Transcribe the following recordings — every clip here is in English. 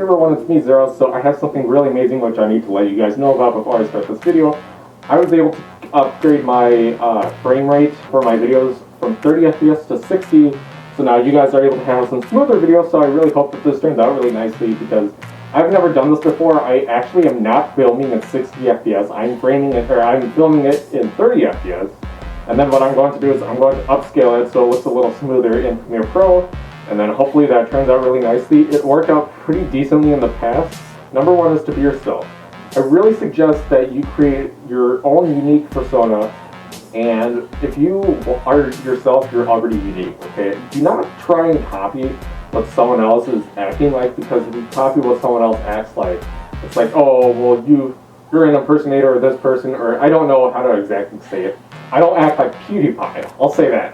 everyone, it's me, Zero. So I have something really amazing which I need to let you guys know about before I start this video. I was able to upgrade my frame rate for my videos from 30 FPS to 60. So now you guys are able to have some smoother videos, so I really hope that this turns out really nicely because I've never done this before. I actually am not filming at 60 FPS. I'm filming it in 30 FPS. And then what I'm going to do is I'm going to upscale it so it looks a little smoother in Premiere Pro. And then hopefully that turns out really nicely. It worked out pretty decently in the past. Number one is to be yourself. I really suggest that you create your own unique persona. And if you are yourself, you're already unique, okay? Do not try and copy what someone else is acting like, because if you copy what someone else acts like, it's like, oh, well, you're an impersonator of this person, or I don't know how to exactly say it. I don't act like PewDiePie, I'll say that.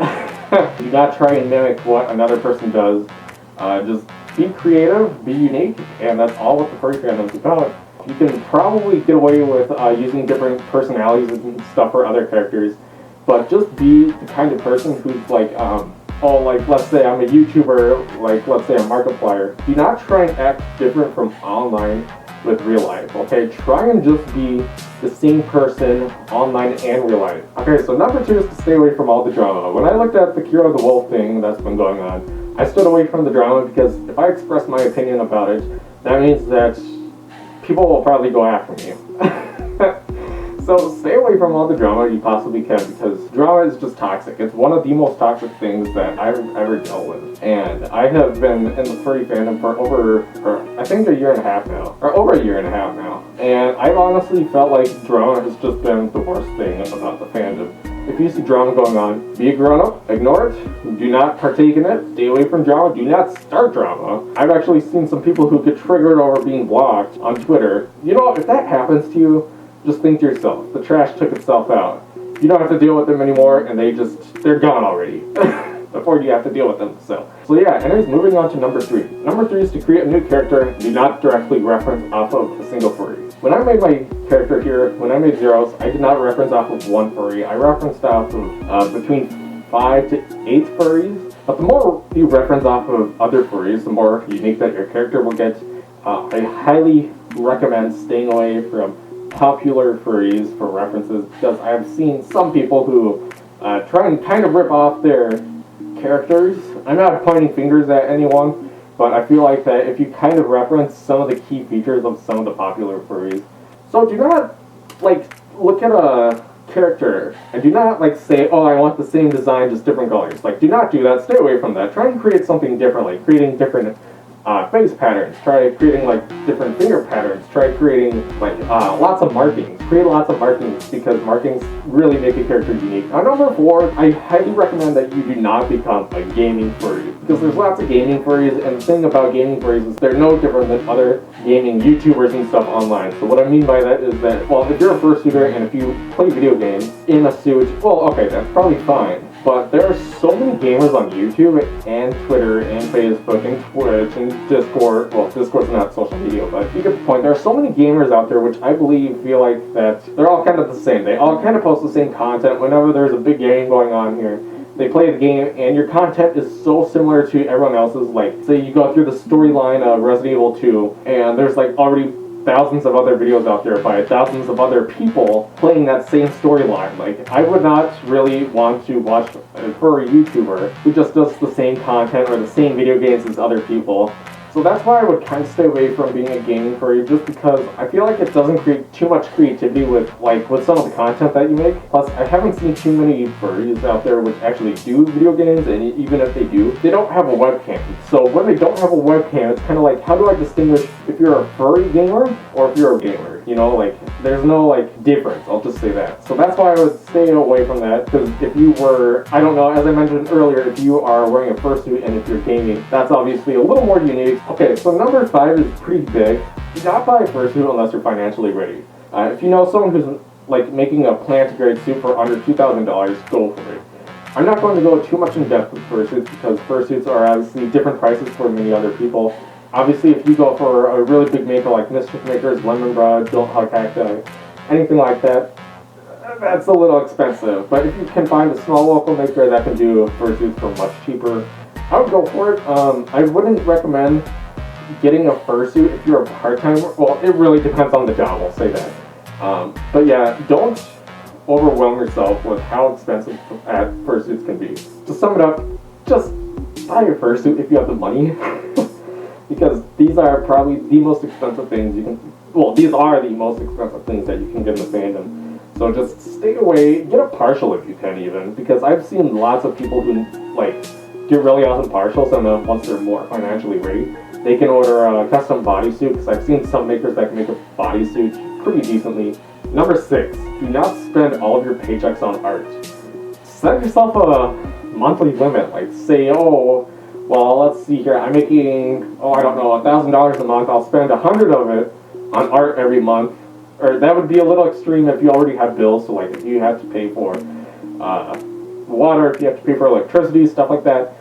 Do not try and mimic what another person does. Just be creative, be unique, and that's all what the Furry Fandom is about. You can probably get away with using different personalities and stuff for other characters, but just be the kind of person who's like, let's say I'm a YouTuber, like let's say a Markiplier. Do not try and act different from online with real life, okay? Try and just be the same person online and real life. Okay, so number two is to stay away from all the drama. When I looked at the Kira the Wolf thing that's been going on, I stood away from the drama because if I express my opinion about it, that means that people will probably go after me. So stay away from all the drama you possibly can, because drama is just toxic. It's one of the most toxic things that I've ever dealt with. And I have been in the furry fandom for I think a year and a half now. Or over a year and a half now. And I've honestly felt like drama has just been the worst thing about the fandom. If you see drama going on, be a grown-up, ignore it, do not partake in it, stay away from drama, do not start drama. I've actually seen some people who get triggered over being blocked on Twitter. You know, if that happens to you, just think to yourself, the trash took itself out. You don't have to deal with them anymore, and they're gone already. Before you have to deal with them. So yeah, anyways, moving on to number three. Number three is to create a new character and do not directly reference off of a single furry. When I made my character here, when I made Zeros, I did not reference off of one furry. I referenced off of between 5 to 8 furries. But the more you reference off of other furries, the more unique that your character will get. I highly recommend staying away from popular furries for references, because I have seen some people who try and kind of rip off their characters. I'm not pointing fingers at anyone, but I feel like that if you kind of reference some of the key features of some of the popular furries. So do not look at a character and do not say, oh, I want the same design, just different colors. Do not do that. Stay away from that. Try and create something differently, creating different face patterns, try creating different finger patterns, try creating lots of markings. Create lots of markings, because markings really make a character unique. Number 4, I highly recommend that you do not become a gaming furry, because there's lots of gaming furries, and the thing about gaming furries is they're no different than other gaming YouTubers and stuff online. So what I mean by that is that, well, if you're a fursuiter and if you play video games in a suit, well, okay, that's probably fine. But there are so many gamers on YouTube and Twitter and Facebook and Twitch and Discord. Well, Discord's not social media, but you get the point. There are so many gamers out there which I believe feel like that they're all kind of the same. They all kind of post the same content whenever there's a big game going on here. They play the game and your content is so similar to everyone else's. Say you go through the storyline of Resident Evil 2 and there's already thousands of other videos out there by thousands of other people playing that same storyline. I would not really want to watch a furry YouTuber who just does the same content or the same video games as other people. So that's why I would kind of stay away from being a gaming furry, just because I feel like it doesn't create too much creativity with some of the content that you make. Plus, I haven't seen too many furries out there which actually do video games, and even if they do, they don't have a webcam. So when they don't have a webcam, it's kind of how do I distinguish if you're a furry gamer or if you're a gamer? You know, there's no difference, I'll just say that. So that's why I would stay away from that, because if you were, I don't know, as I mentioned earlier, if you are wearing a fursuit and if you're gaming, that's obviously a little more unique. Okay, so number 5 is pretty big. Do not buy a fursuit unless you're financially ready. If you know someone who's making a plant-grade suit for under $2,000, go for it. I'm not going to go too much in depth with fursuits, because fursuits are obviously different prices for many other people. Obviously, if you go for a really big maker like Mischief Makers, Lemon Broad, Don't Hug Cacti, anything like that, that's a little expensive. But if you can find a small local maker that can do fursuits for much cheaper, I would go for it. I wouldn't recommend getting a fursuit if you're a part-timer, well, it really depends on the job, I'll say that. But yeah, don't overwhelm yourself with how expensive fursuits can be. To sum it up, just buy a fursuit if you have the money. Because these are probably the most expensive things you can, well, these are the most expensive things that you can get in the fandom. So just stay away, get a partial if you can even, because I've seen lots of people who like get really awesome partials, and then once they're more financially ready, they can order a custom bodysuit, because I've seen some makers that can make a bodysuit pretty decently. Number 6, do not spend all of your paychecks on art. Set yourself a monthly limit, like say, oh, well, let's see here, I'm making, I don't know, $1,000 a month, I'll spend 100 of it on art every month. Or that would be a little extreme if you already have bills, so like if you have to pay for water, if you have to pay for electricity, stuff like that.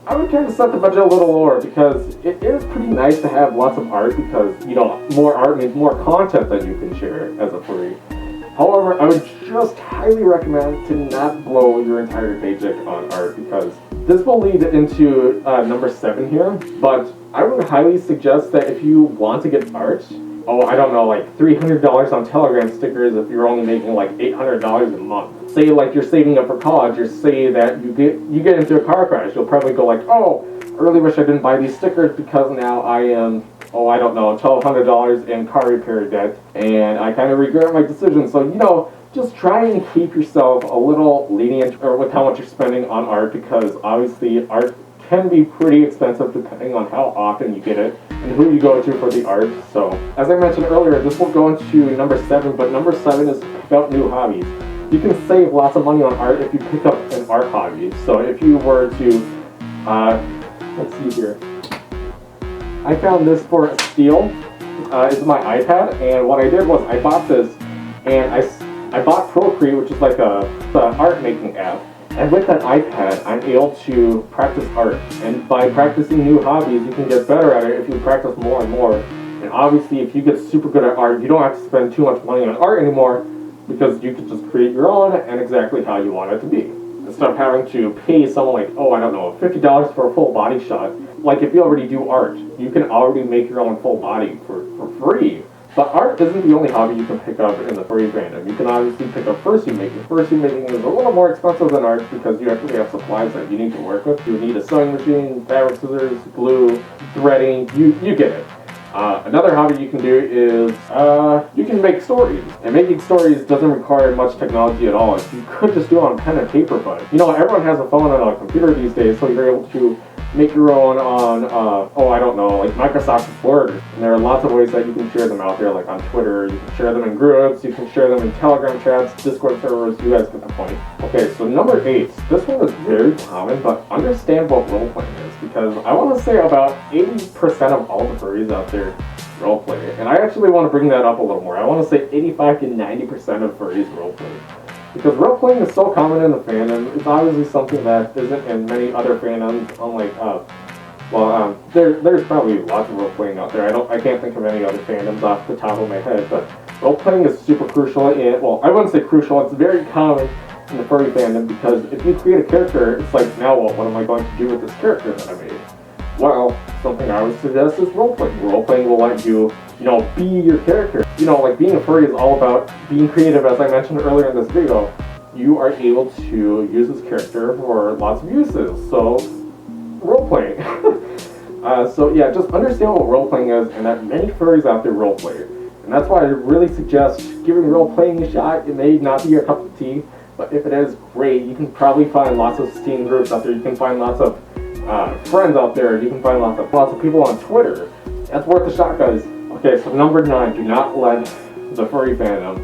I would try to set the budget a little lower, because it is pretty nice to have lots of art, because, you know, more art means more content that you can share as a furry. However, I would just highly recommend to not blow your entire paycheck on art, because this will lead into number 7 here, but I would highly suggest that if you want to get art, I don't know, like $300 on Telegram stickers if you're only making like $800 a month. Say like you're saving up for college, or say that you get into a car crash, you'll probably go like, I really wish I didn't buy these stickers, because now I am, I don't know, $1,200 in car repair debt, and I kind of regret my decision. So, you know, just try and keep yourself a little lenient with how much you're spending on art, because obviously art can be pretty expensive depending on how often you get it and who you go to for the art. So, as I mentioned earlier, this will go into number 7, but number 7 is pick out new hobbies. You can save lots of money on art if you pick up an art hobby. So if you were to, let's see here, I found this for Steel. It's my iPad, and what I did was I bought this, and I bought Procreate, which is like a art making app. And with that iPad, I'm able to practice art. And by practicing new hobbies, you can get better at it if you practice more and more. And obviously, if you get super good at art, you don't have to spend too much money on art anymore, because you can just create your own and exactly how you want it to be. Instead of having to pay someone like, I don't know, $50 for a full body shot. Like if you already do art, you can already make your own full body for free. But art isn't the only hobby you can pick up in the furry fandom. You can obviously pick up fursuit making. Fursuit making is a little more expensive than art, because you actually have supplies that you need to work with. You need a sewing machine, fabric scissors, glue, threading, you get it. Another hobby you can do is you can make stories. And making stories doesn't require much technology at all. You could just do it on pen and paper, but you know, everyone has a phone and a computer these days, so you're able to make your own on, I don't know, like Microsoft Word. And there are lots of ways that you can share them out there, like on Twitter. You can share them in groups, you can share them in Telegram chats, Discord servers, you guys get the point. Okay, so number 8. This one is very common, but understand what roleplaying is, because I want to say about 80% of all the furries out there roleplay. And I actually want to bring that up a little more. I want to say 85 to 90% of furries roleplay. Because role-playing is so common in the fandom. It's obviously something that isn't in many other fandoms, unlike, there's probably lots of role-playing out there. I can't think of any other fandoms off the top of my head, but role-playing is super crucial I wouldn't say crucial, it's very common in the furry fandom, because if you create a character, it's like, now what am I going to do with this character that I made? Well, something I would suggest is role-playing. Role-playing will let you, be your character. Like being a furry is all about being creative, as I mentioned earlier in this video. You are able to use this character for lots of uses, so role-playing. So yeah, just understand what role-playing is, and that many furries out there role-play. And that's why I really suggest giving role-playing a shot. It may not be your cup of tea, but if it is, great. You can probably find lots of Steam groups out there. You can find lots of friends out there. You can find lots of people on Twitter. That's worth a shot, guys. Okay, so number 9, do not let the furry fandom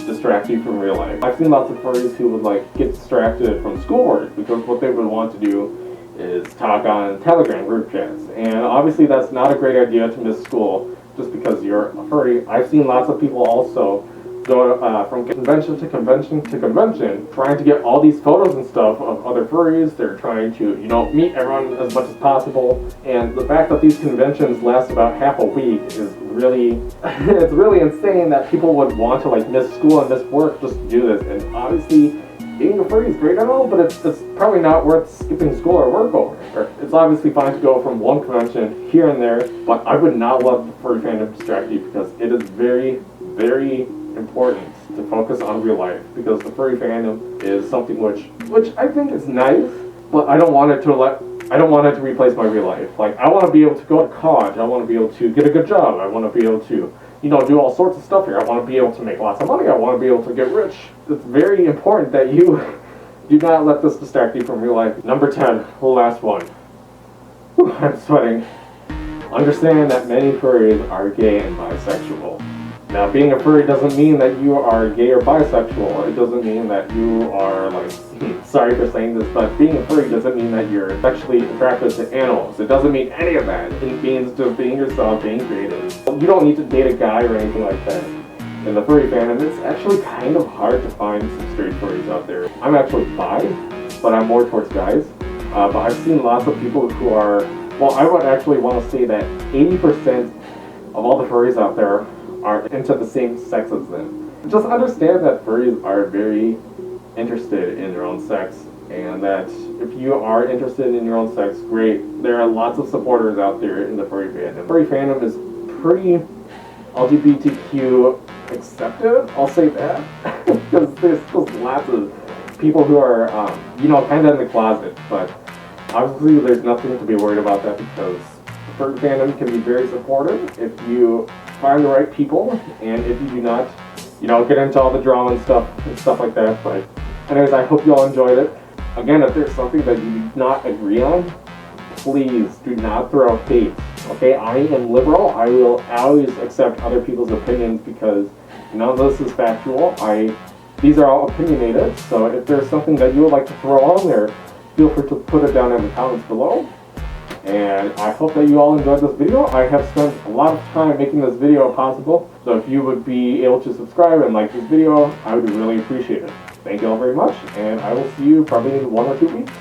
distract you from real life. I've seen lots of furries who would get distracted from schoolwork, because what they would want to do is talk on Telegram group chats. And obviously that's not a great idea to miss school just because you're a furry. I've seen lots of people also go from convention to convention to convention, trying to get all these photos and stuff of other furries. They're trying to, meet everyone as much as possible. And the fact that these conventions last about half a week is really, it's really insane that people would want to miss school and miss work just to do this. And obviously, being a furry is great and all, but it's probably not worth skipping school or work over. It's obviously fine to go from one convention here and there, but I would not let the furry fandom distract you, because it is very, very important to focus on real life, because the furry fandom is something which I think is nice, but I don't want it to replace my real life. Like, I want to be able to go to college, I want to be able to get a good job, I want to be able to, do all sorts of stuff here. I want to be able to make lots of money, I want to be able to get rich. It's very important that you do not let this distract you from real life. Number 10, the last one. Whew, I'm sweating. Understand that many furries are gay and bisexual. Now, being a furry doesn't mean that you are gay or bisexual. It doesn't mean that you are, like, sorry for saying this, but being a furry doesn't mean that you're sexually attracted to animals. It doesn't mean any of that. It means just being yourself, being creative. You don't need to date a guy or anything like that. In the furry fandom, it's actually kind of hard to find some straight furries out there. I'm actually bi, but I'm more towards guys. But I've seen lots of people who are, well, I would actually want to say that 80% of all the furries out there are into the same sex as them. Just understand that furries are very interested in their own sex, and that if you are interested in your own sex, great. There are lots of supporters out there in the furry fandom. Furry fandom is pretty LGBTQ accepted, I'll say that, because there's just lots of people who are, kind of in the closet, but obviously there's nothing to be worried about that, because the furry fandom can be very supportive if you find the right people, and if you do not, get into all the drama and stuff like that. But anyways, I hope you all enjoyed it. Again, if there's something that you do not agree on, please do not throw hate. Okay, I am liberal. I will always accept other people's opinions, because none of this is factual. These are all opinionated, so if there's something that you would like to throw on there, feel free to put it down in the comments below. And I hope that you all enjoyed this video. I have spent a lot of time making this video possible, so if you would be able to subscribe and like this video, I would really appreciate it. Thank you all very much, and I will see you probably in 1 or 2 weeks.